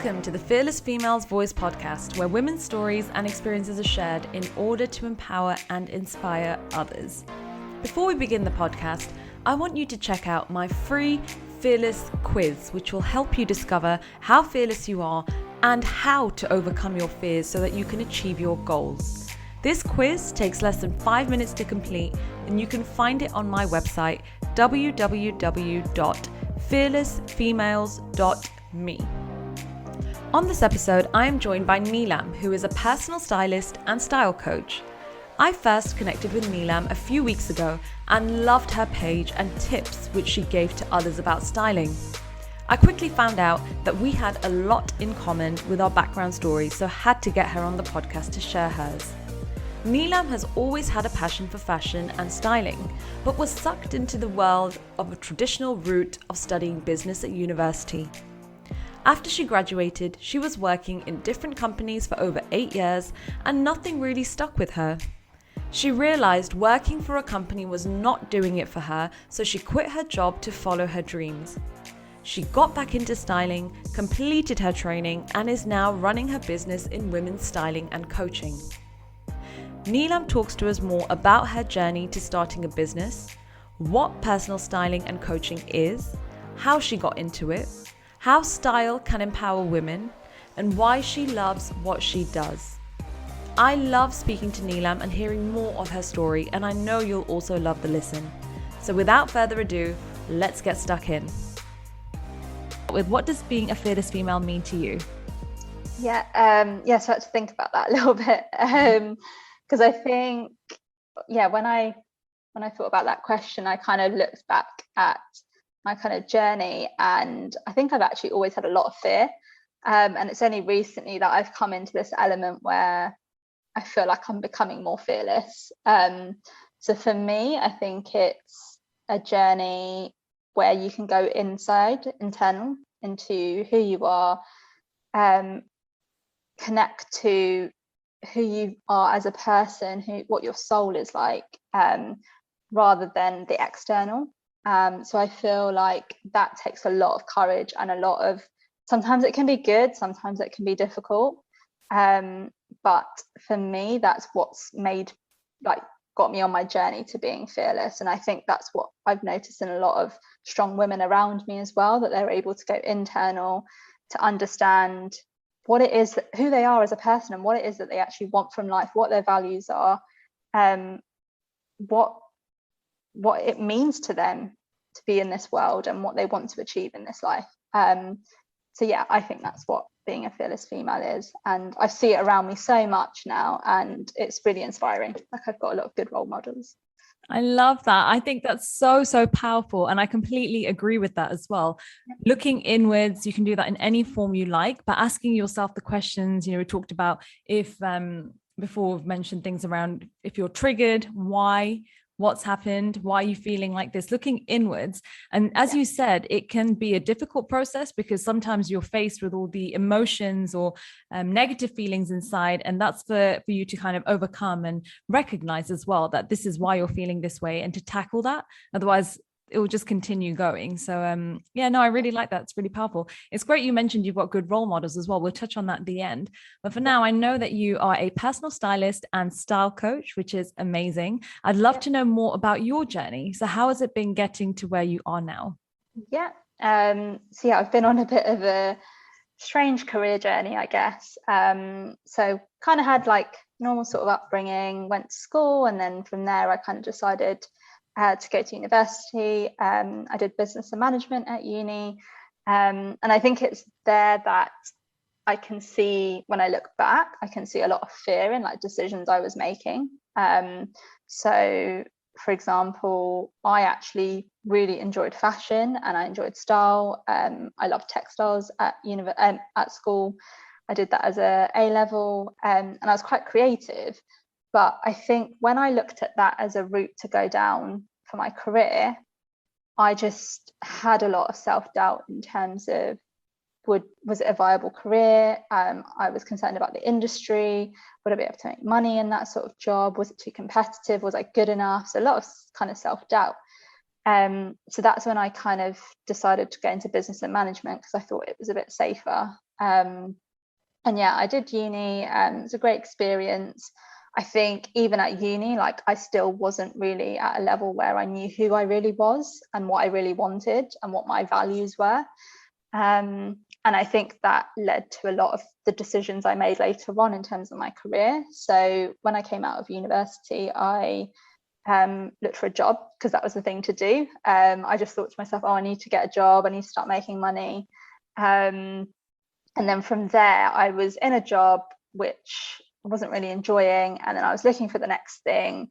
Welcome to the Fearless Females Voice podcast, where women's stories and experiences are shared in order to empower and inspire others. Before we begin the podcast, I want you to check out my free Fearless quiz, which will help you discover how fearless you are and how to overcome your fears so that you can achieve your goals. This quiz takes less than 5 minutes to complete, and you can find it on my website, www.fearlessfemales.me. On this episode, I am joined by Neelam, who is a personal stylist and style coach. I first connected with Neelam a few weeks ago and loved her page and tips which she gave to others about styling. I quickly found out that we had a lot in common with our background stories, so had to get her on the podcast to share hers. Neelam has always had a passion for fashion and styling, but was sucked into the world of a traditional route of studying business at university. After she graduated, she was working in different companies for over 8 years and nothing really stuck with her. She realized working for a company was not doing it for her, so she quit her job to follow her dreams. She got back into styling, completed her training, and is now running her business in women's styling and coaching. Neelam talks to us more about her journey to starting a business, what personal styling and coaching is, how she got into it, how style can empower women, and why she loves what she does. I love speaking to Neelam and hearing more of her story, and I know you'll also love the listen. So without further ado, let's get stuck in. With what does being a fearless female mean to you? So I had to think about that a little bit. Because I think, when I thought about that question, I kind of looked back at my kind of journey, and I think I've actually always had a lot of fear. And it's only recently that I've come into this element where I feel like I'm becoming more fearless. So for me, I think it's a journey where you can go internal into who you are, connect to who you are as a person, what your soul is like, rather than the external. So I feel like that takes a lot of courage and sometimes it can be good, sometimes it can be difficult. But for me, that's what's got me on my journey to being fearless. And I think that's what I've noticed in a lot of strong women around me as well, that they're able to go internal to understand what it is, who they are as a person, and what it is that they actually want from life, what their values are, what it means to them to be in this world and what they want to achieve in this life. I think that's what being a fearless female is, and I see it around me so much now, and it's really inspiring. Like, I've got a lot of good role models. I love that. I think that's so powerful, and I completely agree with that as well. Yeah. Looking inwards, you can do that in any form you like, but asking yourself the questions, we talked about if before we've mentioned things around if you're triggered, why, what's happened, why are you feeling like this, looking inwards. And as you said, it can be a difficult process because sometimes you're faced with all the emotions or negative feelings inside, and that's for you to kind of overcome and recognize as well that this is why you're feeling this way, and to tackle that. Otherwise it will just continue going. So I really like that. It's really powerful. It's great you mentioned you've got good role models as well. We'll touch on that at the end. But for now, I know that you are a personal stylist and style coach, which is amazing. I'd love to know more about your journey. So how has it been getting to where you are now? I've been on a bit of a strange career journey, I guess. So kind of had like normal sort of upbringing, went to school, and then from there I kind of decided to go to university. I did business and management at uni, and I think it's there that I can see, when I look back, I can see a lot of fear in like decisions I was making. So for example, I actually really enjoyed fashion and I enjoyed style. I loved textiles at school. I did that as a A-level, and I was quite creative. But I think when I looked at that as a route to go down for my career, I just had a lot of self-doubt in terms of, was it a viable career? I was concerned about the industry. Would I be able to make money in that sort of job? Was it too competitive? Was I good enough? So a lot of kind of self-doubt. So that's when I kind of decided to go into business and management, because I thought it was a bit safer. And yeah, I did uni. It was a great experience. I think even at uni, like I still wasn't really at a level where I knew who I really was and what I really wanted and what my values were. And I think that led to a lot of the decisions I made later on in terms of my career. So when I came out of university, I looked for a job because that was the thing to do. I just thought to myself, oh, I need to get a job. I need to start making money. And then from there, I was in a job which I wasn't really enjoying. And then I was looking for the next thing.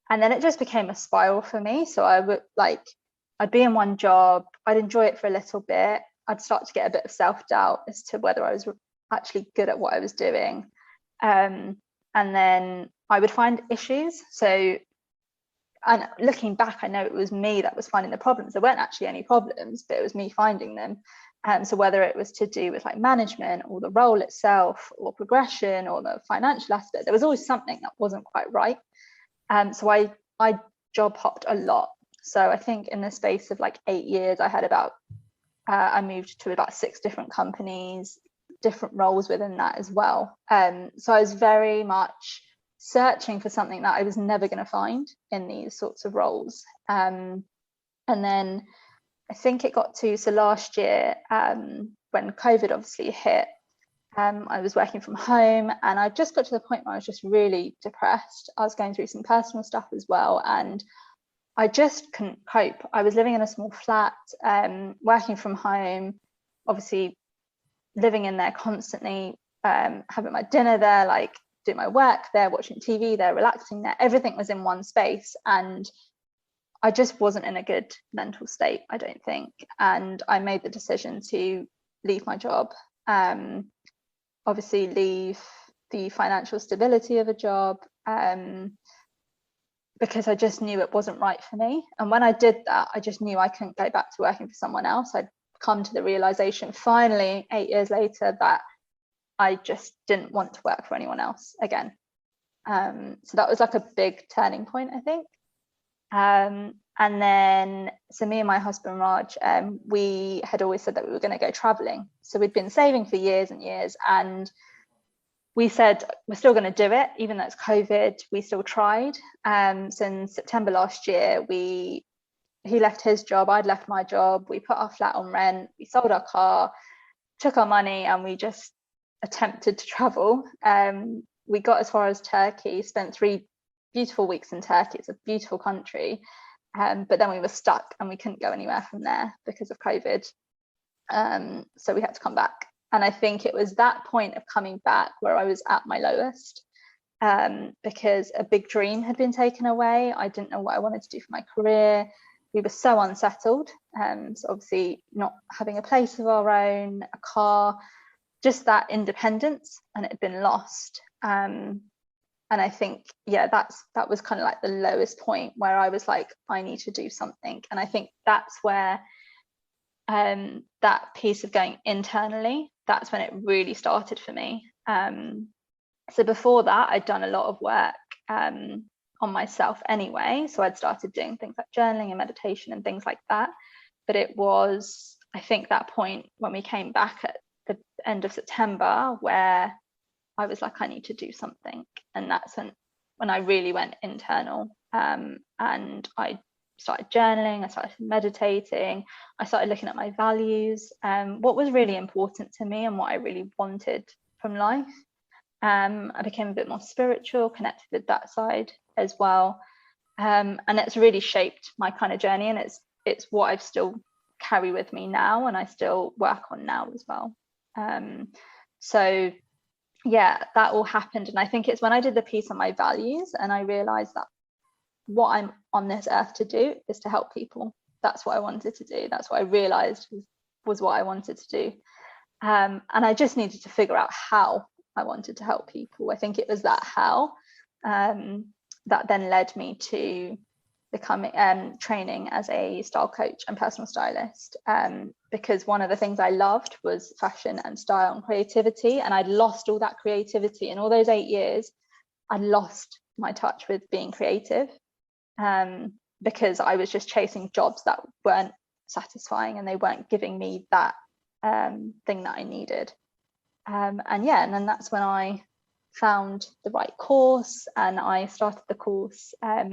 And then it just became a spiral for me. So I would I'd be in one job, I'd enjoy it for a little bit. I'd start to get a bit of self-doubt as to whether I was actually good at what I was doing. And then I would find issues. So, and looking back, I know it was me that was finding the problems. There weren't actually any problems, but it was me finding them. So whether it was to do with like management or the role itself or progression or the financial aspect, there was always something that wasn't quite right. So I job hopped a lot. So I think in the space of like 8 years, I had I moved to about 6 different companies, different roles within that as well. So I was very much searching for something that I was never going to find in these sorts of roles. And then I think it got to, so last year, when COVID obviously hit, I was working from home and I just got to the point where I was just really depressed. I was going through some personal stuff as well. And I just couldn't cope. I was living in a small flat, working from home, obviously living in there constantly, having my dinner there, like doing my work there, watching TV there, relaxing there. Everything was in one space. And I just wasn't in a good mental state, I don't think. And I made the decision to leave my job, obviously leave the financial stability of a job, because I just knew it wasn't right for me. And when I did that, I just knew I couldn't go back to working for someone else. I'd come to the realization finally 8 years later that I just didn't want to work for anyone else again. So that was like a big turning point, I think. And then, so me and my husband Raj, we had always said that we were going to go traveling. So we'd been saving for years and years, and we said we're still going to do it, even though it's COVID. We still tried. So in September last year, he left his job, I'd left my job. We put our flat on rent, we sold our car, took our money, and we just attempted to travel. We got as far as Turkey, spent 3 beautiful weeks in Turkey. It's a beautiful country. But then we were stuck and we couldn't go anywhere from there because of COVID. So we had to come back. And I think it was that point of coming back where I was at my lowest, because a big dream had been taken away. I didn't know what I wanted to do for my career. We were so unsettled. So obviously not having a place of our own, a car, just that independence, and it had been lost. And I think, yeah, that was kind of like the lowest point where I was like, I need to do something. And I think that's where that piece of going internally, that's when it really started for me. So before that, I'd done a lot of work on myself anyway. So I'd started doing things like journaling and meditation and things like that. But it was, I think, that point when we came back at the end of September where I was like, I need to do something. And that's when I really went internal, and I started journaling, I started meditating, I started looking at my values, what was really important to me and what I really wanted from life. I became a bit more spiritual, connected with that side as well. And it's really shaped my kind of journey, and it's what I still carry with me now and I still work on now as well. So yeah, that all happened. And I think it's when I did the piece on my values and I realized that what I'm on this earth to do is to help people. That's what I wanted to do. That's what I realized was what I wanted to do. And I just needed to figure out how I wanted to help people. I think it was that how that then led me to becoming training as a style coach and personal stylist, because one of the things I loved was fashion and style and creativity, and I'd lost all that creativity in all those 8 years. I lost my touch with being creative, because I was just chasing jobs that weren't satisfying and they weren't giving me that thing that I needed. And then that's when I found the right course, and I started the course at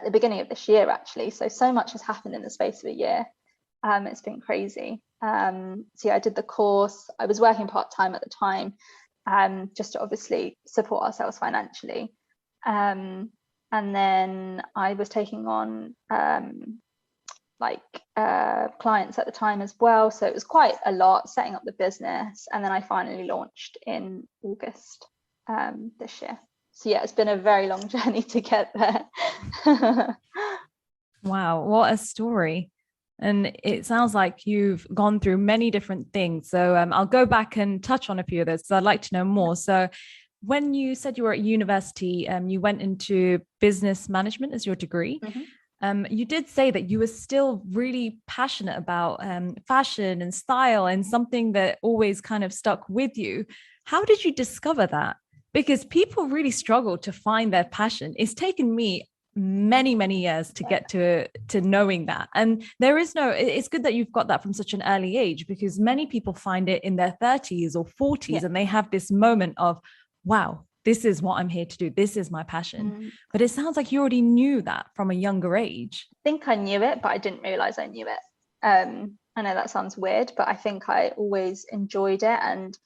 the beginning of this year, actually. So much has happened in the space of a year. It's been crazy. So yeah, I did the course. I was working part-time at the time, just to obviously support ourselves financially. And then I was taking on clients at the time as well. So it was quite a lot setting up the business. And then I finally launched in August this year. So yeah, it's been a very long journey to get there. Wow, what a story. And it sounds like you've gone through many different things. So I'll go back and touch on a few of those. So I'd like to know more. So when you said you were at university, you went into business management as your degree. You did say that you were still really passionate about fashion and style, and something that always kind of stuck with you. How did you discover that? Because people really struggle to find their passion. It's taken me many years to get to knowing that. And it's good that you've got that from such an early age, because many people find it in their 30s or 40s, and they have this moment of, wow, this is what I'm here to do. This is my passion. But it sounds like you already knew that from a younger age. I think I knew it, but I didn't realize I knew it. I know that sounds weird, but I think I always enjoyed it. And,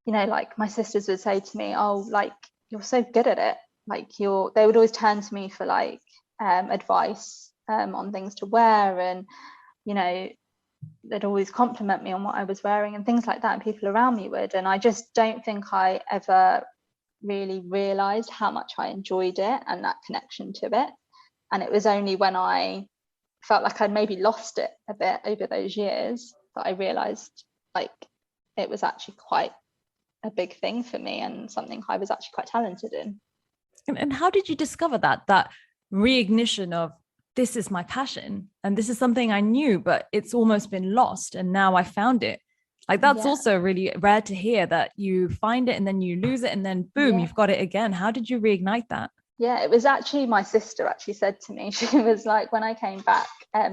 like my sisters would say to me, oh, like, you're so good at it. Like they would always turn to me for like advice on things to wear. And, they'd always compliment me on what I was wearing and things like that. And people around me would. And I just don't think I ever really realized how much I enjoyed it and that connection to it. And it was only when I felt like I'd maybe lost it a bit over those years that I realized like it was actually quite a big thing for me and something I was actually quite talented in. And how did you discover that reignition of, this is my passion and this is something I knew, but it's almost been lost and now I found it? Like that's also really rare to hear, that you find it and then you lose it and then boom, you've got it again. How did you reignite that? Yeah, it was actually my sister actually said to me, she was like, when I came back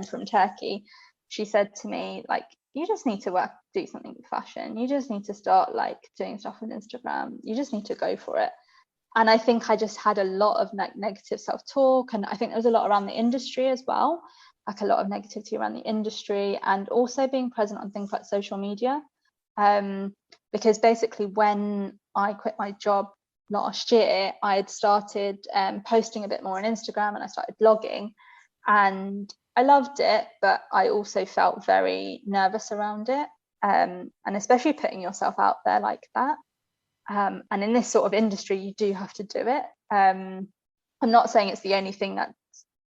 from Turkey, she said to me, like, you just need to do something with fashion. You just need to start like doing stuff on Instagram. You just need to go for it. And I think I just had a lot of negative self-talk. And I think there was a lot around the industry as well, like a lot of negativity around the industry, and also being present on things like social media. Because basically when I quit my job last year, I had started posting a bit more on Instagram, and I started blogging, and I loved it, but I also felt very nervous around it. And especially putting yourself out there like that. And in this sort of industry, you do have to do it. I'm not saying it's the only thing that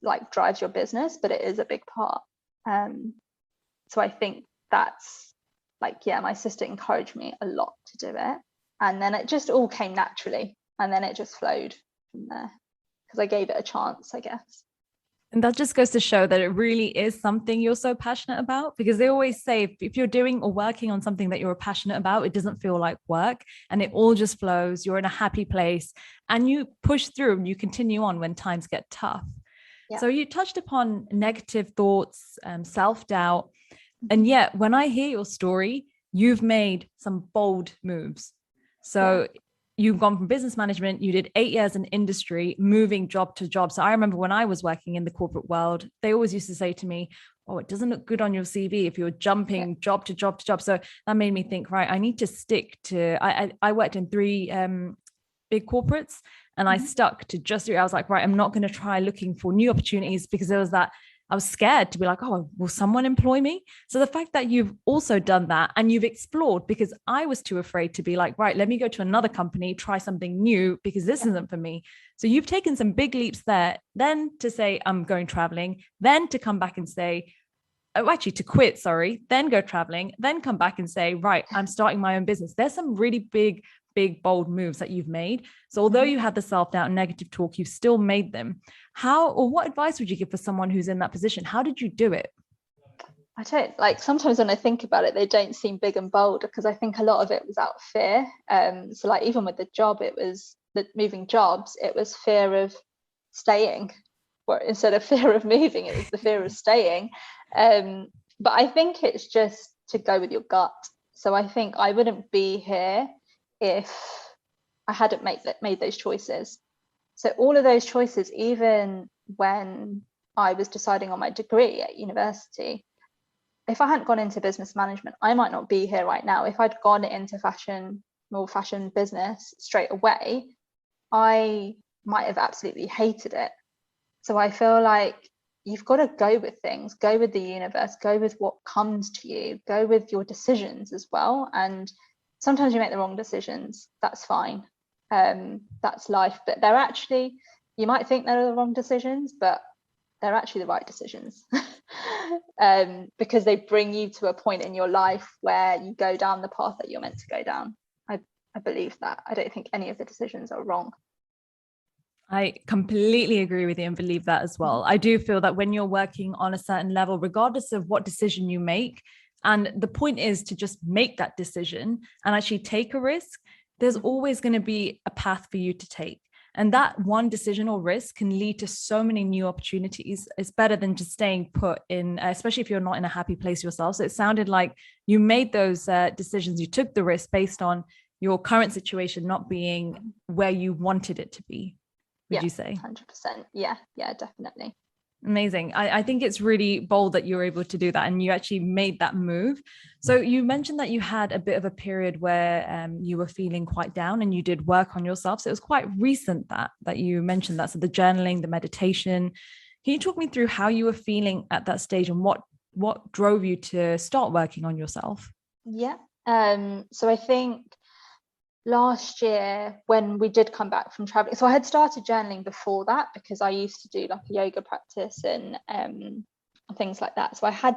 like drives your business, but it is a big part. So I think that's like, my sister encouraged me a lot to do it. And then it just all came naturally. And then it just flowed from there because I gave it a chance, I guess. And that just goes to show that it really is something you're so passionate about, because they always say if you're doing or working on something that you're passionate about, it doesn't feel like work and it all just flows. You're in a happy place and you push through and you continue on when times get tough. Yeah. So you touched upon negative thoughts, self-doubt. And yet when I hear your story, you've made some bold moves. So you've gone from business management, you did 8 years in industry, moving job to job. So I remember when I was working in the corporate world, they always used to say to me, oh, it doesn't look good on your CV if you're jumping job to job to job. So that made me think, right, I need to stick to, I worked in 3 big corporates and I stuck to just 3. I was like, right, I'm not going to try looking for new opportunities because there was that, I was scared to be like, oh, will someone employ me? So the fact that you've also done that and you've explored, because I was too afraid to be like, right, let me go to another company, try something new because this isn't for me. So you've taken some big leaps there, then to say, I'm going traveling, then to come back and say, oh, actually to quit, sorry, then go traveling, then come back and say, right, I'm starting my own business. There's some really big, bold moves that you've made. So although you had the self-doubt and negative talk, you've still made them. How, or what advice would you give for someone who's in that position? How did you do it? I don't, like, sometimes when I think about it, they don't seem big and bold because I think a lot of it was out of fear. So like even with the job, it was the moving jobs, it was fear of staying, or instead of fear of moving, it was the fear of staying. But I think it's just to go with your gut. So I think I wouldn't be here if I hadn't made those choices. So all of those choices, even when I was deciding on my degree at university, if I hadn't gone into business management, I might not be here right now. If I'd gone into fashion business straight away, I might have absolutely hated it. So I feel like you've got to go with things, go with the universe, go with what comes to you, go with your decisions as well. And sometimes you make the wrong decisions. That's fine. That's life. But they're actually, you might think they're the wrong decisions, but they're actually the right decisions. Because they bring you to a point in your life where you go down the path that you're meant to go down. I believe that. I don't think any of the decisions are wrong. I completely agree with you and believe that as well. I do feel that when you're working on a certain level, regardless of what decision you make, and the point is to just make that decision and actually take a risk, there's always going to be a path for you to take. And that one decision or risk can lead to so many new opportunities. It's better than just staying put in, especially if you're not in a happy place yourself. So it sounded like you made those decisions, you took the risk based on your current situation not being where you wanted it to be. Would you say? 100%. Yeah, definitely. Amazing. I think it's really bold that you were able to do that and you actually made that move. So you mentioned that you had a bit of a period where you were feeling quite down and you did work on yourself. So it was quite recent that you mentioned that. So the journaling, the meditation. Can you talk me through how you were feeling at that stage and what drove you to start working on yourself? Yeah. So I think last year when we did come back from traveling, so I had started journaling before that because I used to do like a yoga practice and things like that. So I had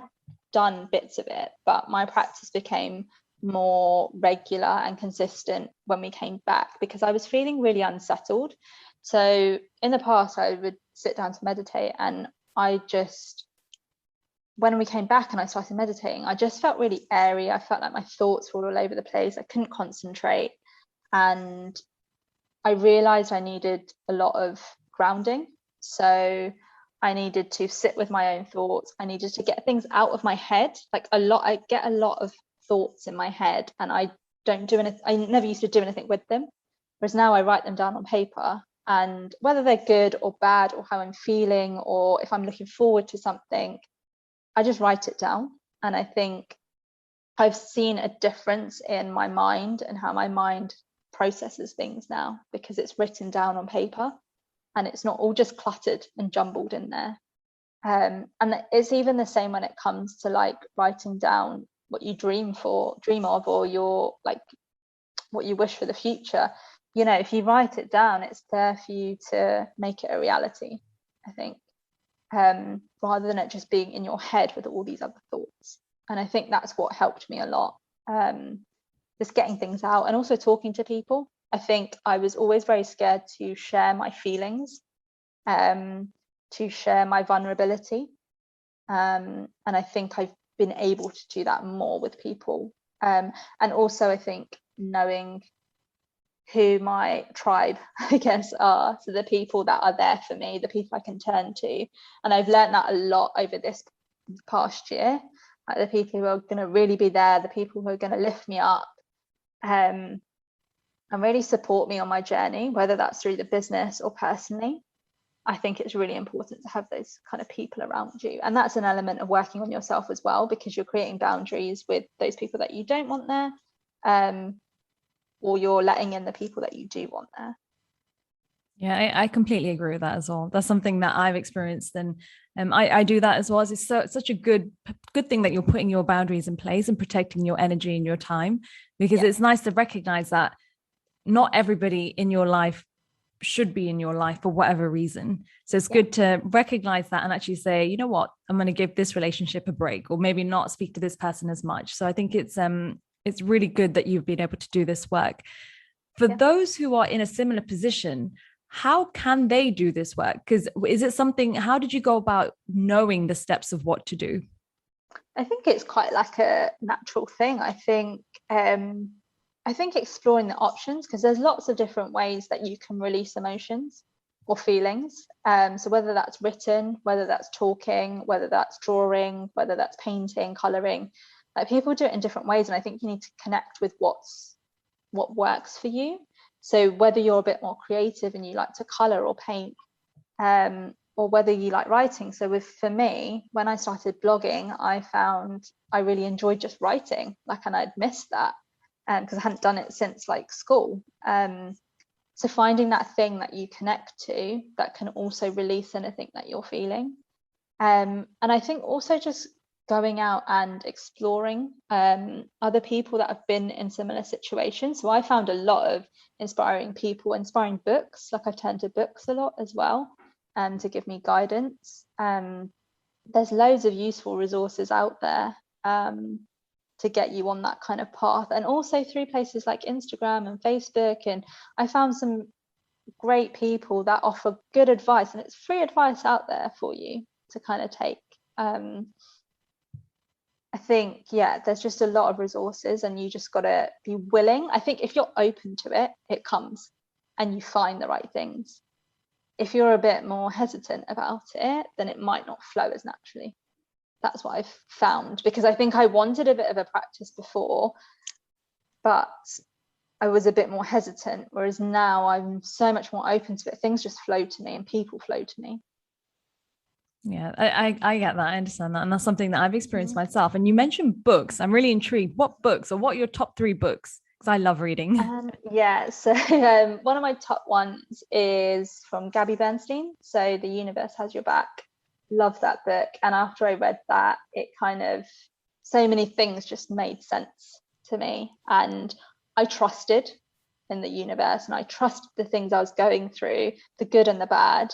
done bits of it, but my practice became more regular and consistent when we came back because I was feeling really unsettled. So in the past, I would sit down to meditate and when we came back and I started meditating, I just felt really airy. I felt like my thoughts were all over the place. I couldn't concentrate. And I realized I needed a lot of grounding. So I needed to sit with my own thoughts. I needed to get things out of my head. I get a lot of thoughts in my head and I don't do anything. I never used to do anything with them. Whereas now I write them down on paper, and whether they're good or bad or how I'm feeling or if I'm looking forward to something, I just write it down. And I think I've seen a difference in my mind and how my mind processes things now because it's written down on paper and it's not all just cluttered and jumbled in there. And it's even the same when it comes to like writing down what you dream of, or your like what you wish for the future. You know, if you write it down, it's there for you to make it a reality, I think, rather than it just being in your head with all these other thoughts. And I think that's what helped me a lot. Just getting things out and also talking to people. I think I was always very scared to share my feelings, to share my vulnerability. And I think I've been able to do that more with people. And also I think knowing who my tribe, I guess, are. So the people that are there for me, the people I can turn to. And I've learned that a lot over this past year. Like the people who are going to really be there, the people who are going to lift me up, and really support me on my journey, whether that's through the business or personally. I think it's really important to have those kind of people around you. And that's an element of working on yourself as well, because you're creating boundaries with those people that you don't want there, or you're letting in the people that you do want there. Yeah, I completely agree with that as well. That's something that I've experienced, and I do that as well. It's such a good thing that you're putting your boundaries in place and protecting your energy and your time, because it's nice to recognize that not everybody in your life should be in your life for whatever reason. So it's good to recognize that and actually say, you know what, I'm going to give this relationship a break, or maybe not speak to this person as much. So I think it's really good that you've been able to do this work. For those who are in a similar position, how can they do this work? Because is it something, how did you go about knowing the steps of what to do? I think it's quite like a natural thing. I think exploring the options, because there's lots of different ways that you can release emotions or feelings. So whether that's written, whether that's talking, whether that's drawing, whether that's painting, colouring, Like, people do it in different ways, and I think you need to connect with what works for you. So whether you're a bit more creative and you like to color or paint, or whether you like writing. So for me, when I started blogging, I found I really enjoyed just writing, like, and I'd missed that because I hadn't done it since like school. So finding that thing that you connect to that can also release anything that you're feeling. And I think also just going out and exploring other people that have been in similar situations. So I found a lot of inspiring people, inspiring books. Like, I've turned to books a lot as well, to give me guidance. There's loads of useful resources out there to get you on that kind of path, and also through places like Instagram and Facebook. And I found some great people that offer good advice, and it's free advice out there for you to kind of take. I think, yeah, there's just a lot of resources, and you just got to be willing. I think if you're open to it, it comes, and you find the right things. If you're a bit more hesitant about it, then it might not flow as naturally. That's what I've found, because I think I wanted a bit of a practice before, but I was a bit more hesitant, whereas now I'm so much more open to it. Things just flow to me, and people flow to me. Yeah, I get that. I understand that. And that's something that I've experienced myself. And you mentioned books. I'm really intrigued. What books, or what are your top 3 books? Because I love reading. Yeah, so one of my top ones is from Gabby Bernstein. So The Universe Has Your Back. Love that book. And after I read that, it kind of, so many things just made sense to me. And I trusted in the universe, and I trusted the things I was going through, the good and the bad.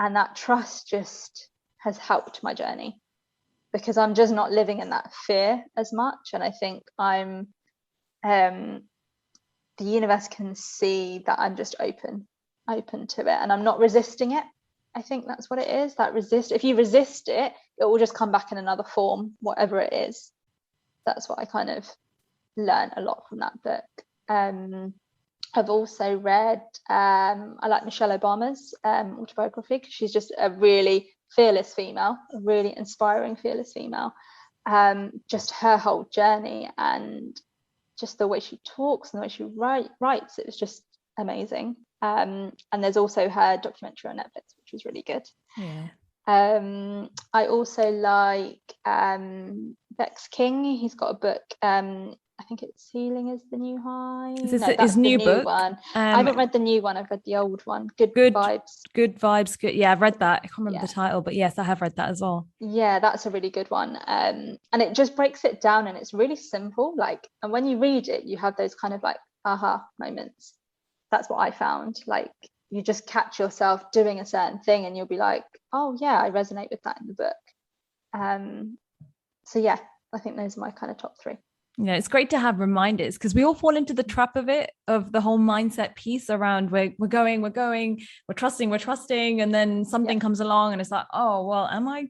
And that trust just has helped my journey, because I'm just not living in that fear as much. And I think the universe can see that I'm just open to it, and I'm not resisting it. I think that's what it is, that if you resist it, it will just come back in another form, whatever it is. That's what I kind of learned a lot from that book. I've also read, I like Michelle Obama's autobiography, because she's just a really fearless female, a really inspiring, fearless female. Just her whole journey, and just the way she talks and the way she writes, it was just amazing. And there's also her documentary on Netflix, which was really good. Yeah. I also like Bex King. He's got a book, I think it's Healing is the New High. Is this his new book? One. I haven't read the new one. I've read the old one. Good Vibes. Good Vibes. Good. Yeah, I've read that. I can't remember the title, but yes, I have read that as well. Yeah, that's a really good one. And it just breaks it down, and it's really simple. Like, and when you read it, you have those kind of like aha moments. That's what I found. Like, you just catch yourself doing a certain thing, and you'll be like, oh yeah, I resonate with that in the book. So yeah, I think those are my kind of top 3. Yeah, it's great to have reminders, because we all fall into the trap of it, of the whole mindset piece around we're trusting, and then something comes along and it's like, oh well, am I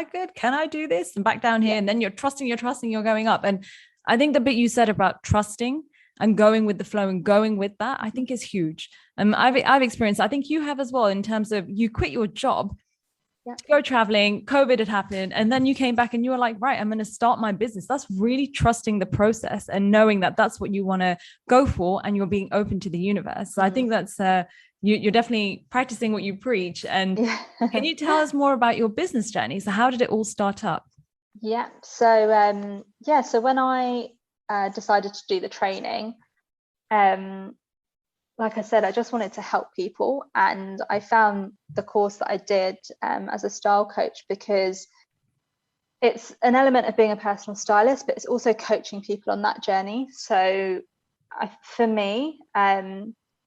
good? Can I do this? And back down here, and then you're trusting, you're going up. And I think the bit you said about trusting and going with the flow and going with that, I think is huge. I've experienced, I think you have as well, in terms of you quit your job to go traveling, COVID had happened, and then you came back and you were like, right, I'm going to start my business. That's really trusting the process and knowing that that's what you want to go for, and you're being open to the universe. So I think that's you're definitely practicing what you preach. And can you tell us more about your business journey? So how did it all start up? Yeah, so so when I decided to do the training, like I said, I just wanted to help people, and I found the course that I did as a style coach, because it's an element of being a personal stylist, but it's also coaching people on that journey. So for me,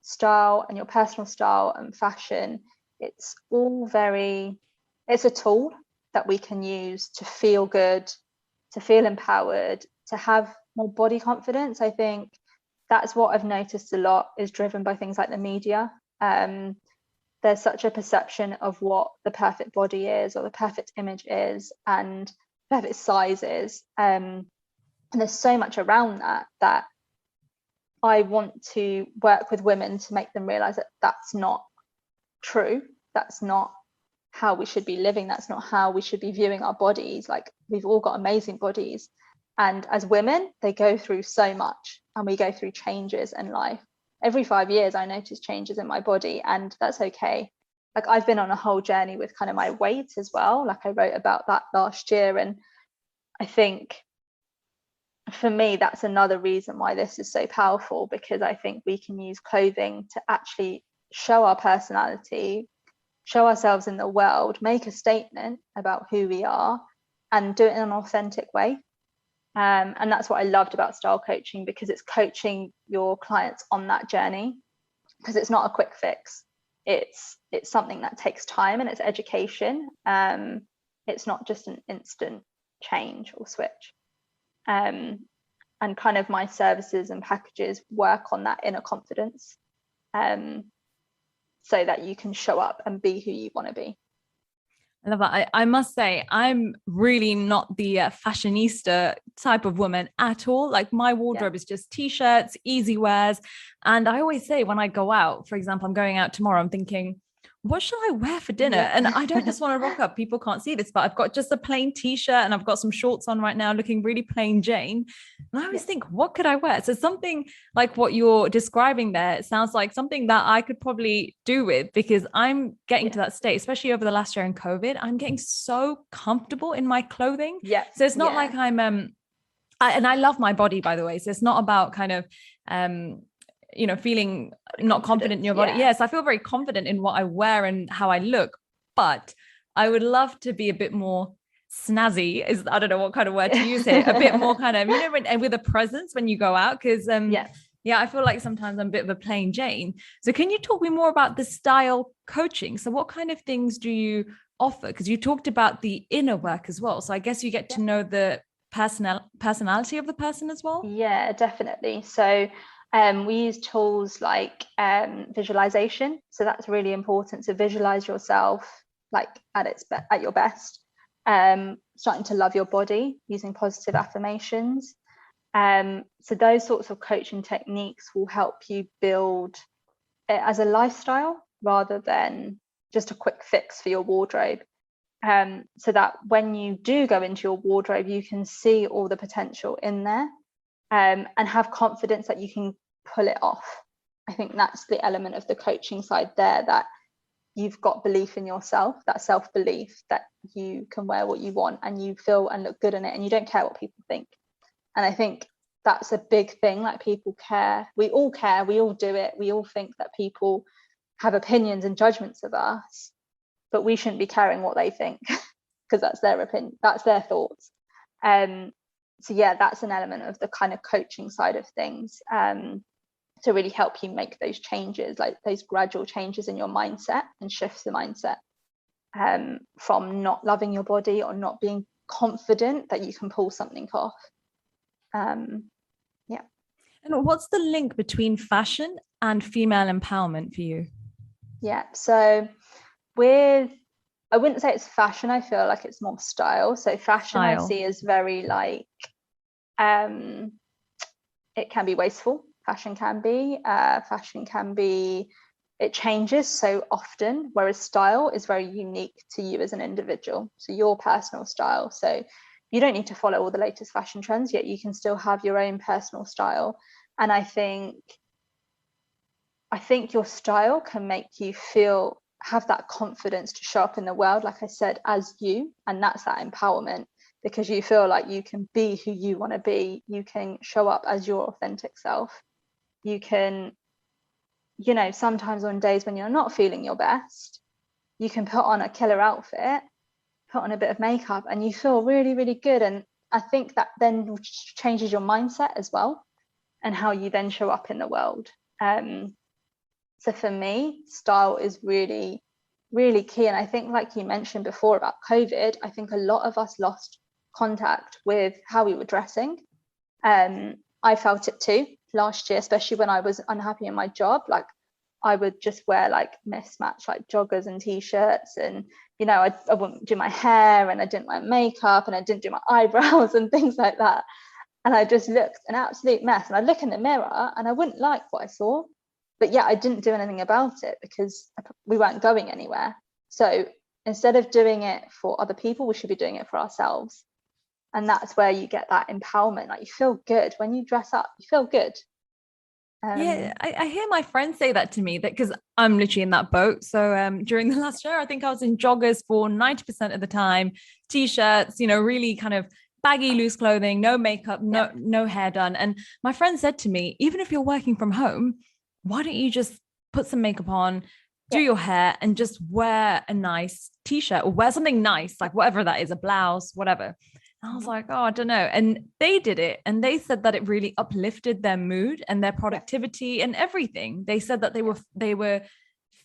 style and your personal style and fashion, it's all it's a tool that we can use to feel good, to feel empowered, to have more body confidence. I think that's what I've noticed a lot is driven by things like the media. There's such a perception of what the perfect body is, or the perfect image is, and perfect size is. And there's so much around that I want to work with women to make them realize that that's not true. That's not how we should be living. That's not how we should be viewing our bodies. Like, we've all got amazing bodies, And as women, they go through so much, and we go through changes in life. Every 5 years, I notice changes in my body, and that's okay. Like, I've been on a whole journey with kind of my weight as well. Like, I wrote about that last year. And I think for me, that's another reason why this is so powerful, because I think we can use clothing to actually show our personality, show ourselves in the world, make a statement about who we are, and do it in an authentic way. And that's what I loved about style coaching, because it's coaching your clients on that journey, because it's not a quick fix. It's something that takes time, and it's education. It's not just an instant change or switch. And kind of my services and packages work on that inner confidence, so that you can show up and be who you want to be. I love that. I must say, I'm really not the fashionista type of woman at all. Like, my wardrobe is just t-shirts, easy wears. And I always say, when I go out, for example, I'm going out tomorrow, I'm thinking, what shall I wear for dinner? And I don't just want to rock up. People can't see this, but I've got just a plain t-shirt, and I've got some shorts on right now, looking really plain Jane. And I always think, what could I wear? So something like what you're describing there, it sounds like something that I could probably do with, because I'm getting to that state, especially over the last year in COVID. I'm getting so comfortable in my clothing. So it's not like I'm, and I love my body, by the way. So it's not about kind of, feeling not confident in your body. Yes, I feel very confident in what I wear and how I look, but I would love to be a bit more snazzy. I don't know what kind of word to use here. A bit more kind of, and with a presence when you go out, because I feel like sometimes I'm a bit of a plain Jane. So can you talk me more about the style coaching? So what kind of things do you offer? Because you talked about the inner work as well. So I guess you get to know the personality of the person as well. Yeah, definitely. So we use tools like visualization. So that's really important. So visualize yourself like at your best. Starting to love your body using positive affirmations. So those sorts of coaching techniques will help you build it as a lifestyle rather than just a quick fix for your wardrobe. So that when you do go into your wardrobe, you can see all the potential in there, and have confidence that you can pull it off. I think that's the element of the coaching side there, that you've got belief in yourself, that self-belief that you can wear what you want and you feel and look good in it, and you don't care what people think. And I think that's a big thing. Like, people care, we all do it, we all think that people have opinions and judgments of us, but we shouldn't be caring what they think, because that's their opinion, that's their thoughts. So that's an element of the kind of coaching side of things, to really help you make those changes, like those gradual changes in your mindset, and shifts the mindset from not loving your body or not being confident that you can pull something off. And what's the link between fashion and female empowerment for you? So I wouldn't say it's fashion, I feel like it's more style. So fashion I see as very like, it can be wasteful. Fashion can be, it changes so often, whereas style is very unique to you as an individual. So your personal style. So you don't need to follow all the latest fashion trends, yet you can still have your own personal style. And I think your style can make you have that confidence to show up in the world, like I said, as you, and that's that empowerment, because you feel like you can be who you want to be. You can show up as your authentic self. You can, sometimes on days when you're not feeling your best, you can put on a killer outfit, put on a bit of makeup, and you feel really, really good. And I think that then changes your mindset as well, and how you then show up in the world. So for me, style is really, really key. And I think, like you mentioned before about COVID, I think a lot of us lost contact with how we were dressing. I felt it too last year, especially when I was unhappy in my job. Like, I would just wear like mismatch, like joggers and t-shirts, and I wouldn't do my hair, and I didn't wear makeup, and I didn't do my eyebrows and things like that. And I just looked an absolute mess. And I'd look in the mirror and I wouldn't like what I saw, but I didn't do anything about it because we weren't going anywhere. So instead of doing it for other people, we should be doing it for ourselves. And that's where you get that empowerment. Like, you feel good when you dress up, you feel good. Yeah, I hear my friends say that to me, that because I'm literally in that boat. So during the last year, I think I was in joggers for 90% of the time, t-shirts, really kind of baggy, loose clothing, no makeup, no hair done. And my friend said to me, even if you're working from home, why don't you just put some makeup on, do your hair, and just wear a nice t-shirt or wear something nice, like whatever that is, a blouse, whatever. I was like, oh, I don't know. And they did it. And they said that it really uplifted their mood and their productivity and everything. They said that they were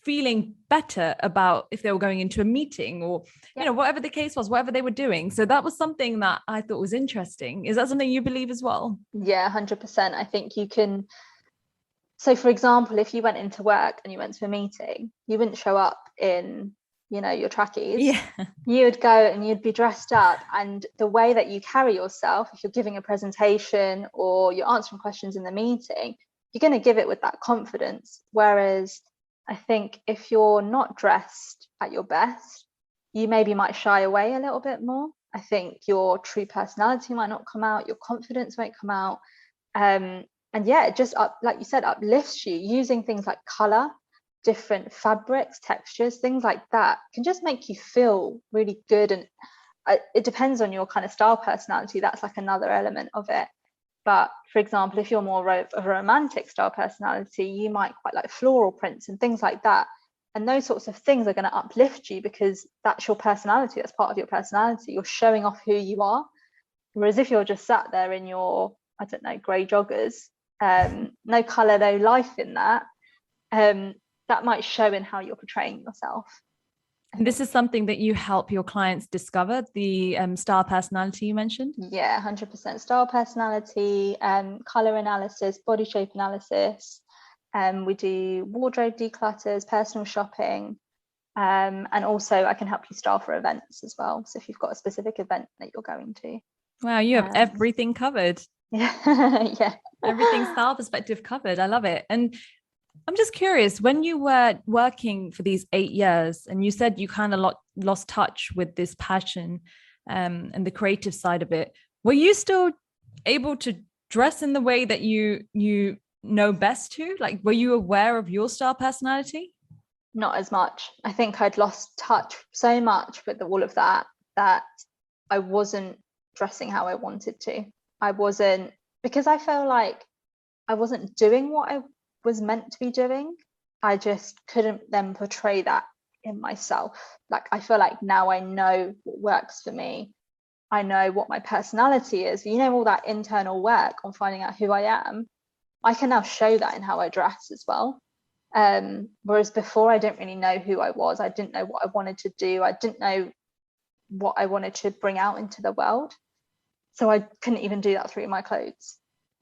feeling better about if they were going into a meeting or, whatever the case was, whatever they were doing. So that was something that I thought was interesting. Is that something you believe as well? Yeah, 100%. I think you can. So for example, if you went into work and you went to a meeting, you wouldn't show up in your trackies. Yeah. You'd go and you'd be dressed up, and the way that you carry yourself, if you're giving a presentation or you're answering questions in the meeting, you're going to give it with that confidence. Whereas I think if you're not dressed at your best, you maybe might shy away a little bit more. I think your true personality might not come out, your confidence won't come out. And yeah, it just like you said, uplifts you. Using things like color, different fabrics, textures, things like that can just make you feel really good. And it depends on your kind of style personality. That's like another element of it. But for example, if you're more of a romantic style personality, you might quite like floral prints and things like that. And those sorts of things are going to uplift you because that's your personality. That's part of your personality. You're showing off who you are. Whereas if you're just sat there in your, I don't know, grey joggers, no colour, no life in that, that might show in how you're portraying yourself. This is something that you help your clients discover, the style personality you mentioned? Yeah, 100%. Style personality, colour analysis, body shape analysis. We do wardrobe declutters, personal shopping, and also I can help you style for events as well. So if you've got a specific event that you're going to. Wow, you have everything covered. Yeah. Yeah. Everything style perspective covered. I love it. And I'm just curious, when you were working for these 8 years and you said you kind of lost touch with this passion and the creative side of it, were you still able to dress in the way that you know best to? Like, were you aware of your style personality? Not as much. I think I'd lost touch so much with all of that I wasn't dressing how I wanted to. I wasn't, because I felt like I wasn't doing what I was meant to be doing. I just couldn't then portray that in myself. Like, I feel like now I know what works for me. I know what my personality is. All that internal work on finding out who I am, I can now show that in how I dress as well. Whereas before, I didn't really know who I was. I didn't know what I wanted to do. I didn't know what I wanted to bring out into the world. So I couldn't even do that through my clothes,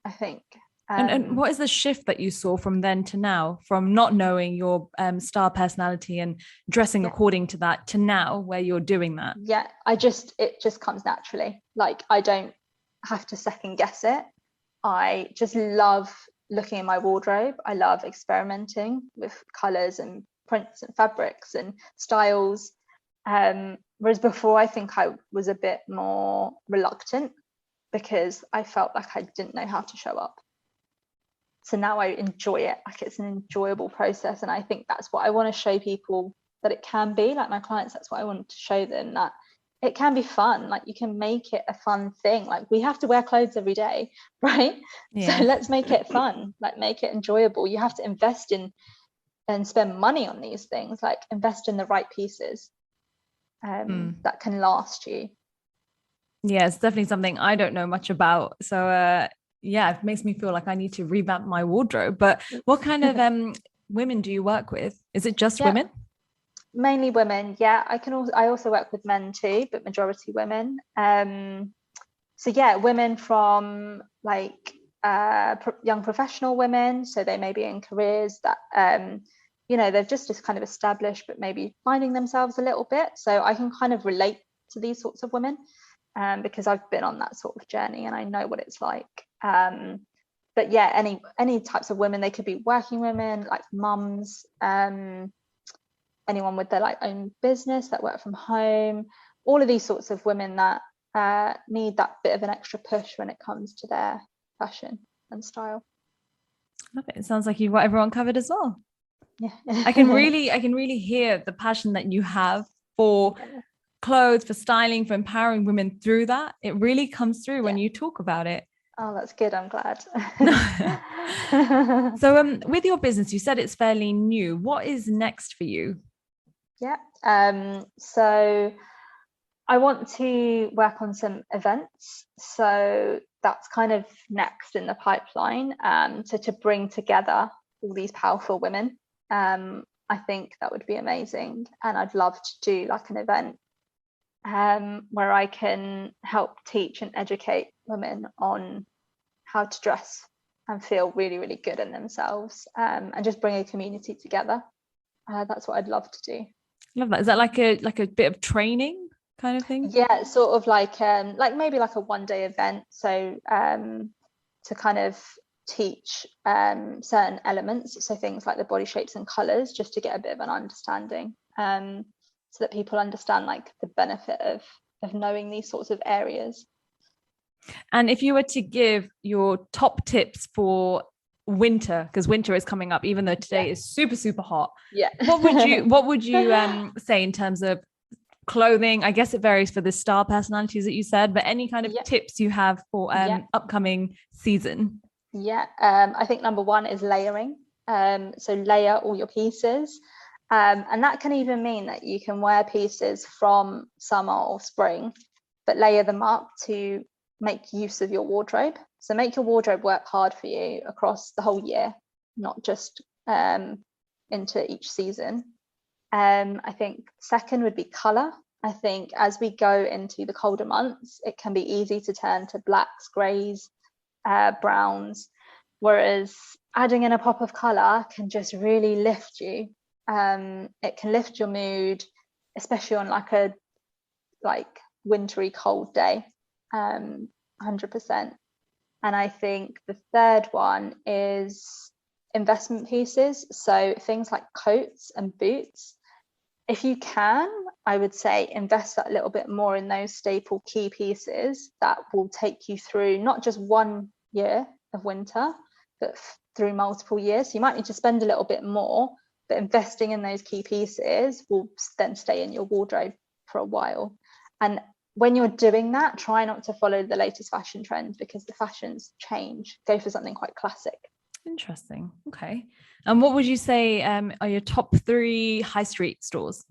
I think. And what is the shift that you saw from then to now, from not knowing your style personality and dressing according to that to now where you're doing that? Yeah, it just comes naturally. Like, I don't have to second guess it. I just love looking in my wardrobe. I love experimenting with colors and prints and fabrics and styles. Whereas before, I think I was a bit more reluctant because I felt like I didn't know how to show up. So now I enjoy it. Like, it's an enjoyable process. And I think that's what I want to show people, that it can be. Like, my clients, that's what I want to show them, that it can be fun. Like, you can make it a fun thing. Like, we have to wear clothes every day, right? Yeah. So let's make it fun, like make it enjoyable. You have to invest in and spend money on these things, like invest in the right pieces that can last you. Yeah, it's definitely something I don't know much about. So yeah, it makes me feel like I need to revamp my wardrobe. But what kind of women do you work with? Is it just women? Mainly women. Yeah, I also work with men too, but majority women. So yeah, women from like young professional women. So they may be in careers that they've just kind of established, but maybe finding themselves a little bit. So I can kind of relate to these sorts of women because I've been on that sort of journey and I know what it's like. But yeah, any types of women. They could be working women, like mums, anyone with their like own business that work from home, all of these sorts of women that need that bit of an extra push when it comes to their fashion and style. Love it. It sounds like you've got everyone covered as well. Yeah. I can really hear the passion that you have for clothes, for styling, for empowering women through that. It really comes through when you talk about it. Oh, that's good. I'm glad. So with your business, you said it's fairly new. What is next for you? Yeah. So I want to work on some events. So that's kind of next in the pipeline. So to bring together all these powerful women, I think that would be amazing. And I'd love to do like an event where I can help teach and educate women on how to dress and feel really, really good in themselves, and just bring a community together. That's what I'd love to do. Love that. Is that like a bit of training kind of thing? Yeah, sort of like maybe like a one-day event. So to kind of teach certain elements, so things like the body shapes and colors, just to get a bit of an understanding, so that people understand like the benefit of knowing these sorts of areas. And if you were to give your top tips for winter, because winter is coming up, even though today is super, super hot. Yeah. what would you say in terms of clothing? I guess it varies for the star personalities that you said, but any kind of tips you have for upcoming season? Yeah. I think number one is layering. So layer all your pieces. And that can even mean that you can wear pieces from summer or spring, but layer them up to make use of your wardrobe. So make your wardrobe work hard for you across the whole year, not just into each season. I think second would be color. I think as we go into the colder months, it can be easy to turn to blacks, grays, browns, whereas adding in a pop of color can just really lift you. It can lift your mood, especially on like a wintry cold day. 100%. And I think the third one is investment pieces. So things like coats and boots. If you can, I would say invest that little bit more in those staple key pieces that will take you through not just 1 year of winter, but through multiple years. So you might need to spend a little bit more, but investing in those key pieces will then stay in your wardrobe for a while. And when you're doing that, try not to follow the latest fashion trends, because the fashions change. Go for something quite classic. Interesting. Okay. And what would you say are your top 3 high street stores?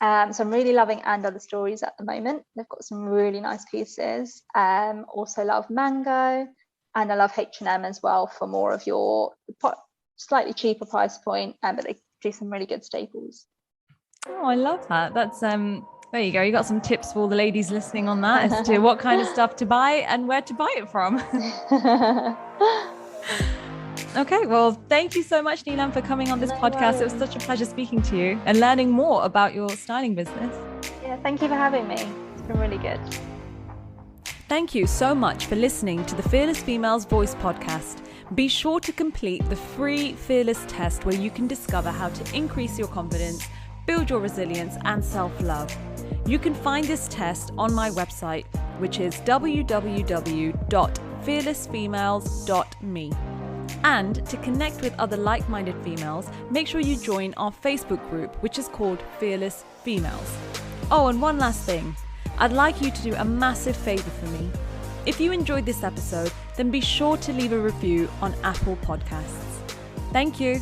So I'm really loving And Other Stories at the moment. They've got some really nice pieces. Also love Mango, and I love H&M as well for more of your slightly cheaper price point, but they do some really good staples. Oh, I love that. That's there you go. You got some tips for all the ladies listening on that as to what kind of stuff to buy and where to buy it from. Okay, well, thank you so much, Neelam, for coming on this podcast. Worries. It was such a pleasure speaking to you and learning more about your styling business. Yeah, thank you for having me. It's been really good. Thank you so much for listening to the Fearless Females Voice podcast. Be sure to complete the free Fearless test, where you can discover how to increase your confidence, build your resilience and self-love. You can find this test on my website, which is www.fearlessfemales.me. And to connect with other like-minded females, make sure you join our Facebook group, which is called Fearless Females. Oh, and one last thing. I'd like you to do a massive favor for me. If you enjoyed this episode, then be sure to leave a review on Apple Podcasts. Thank you.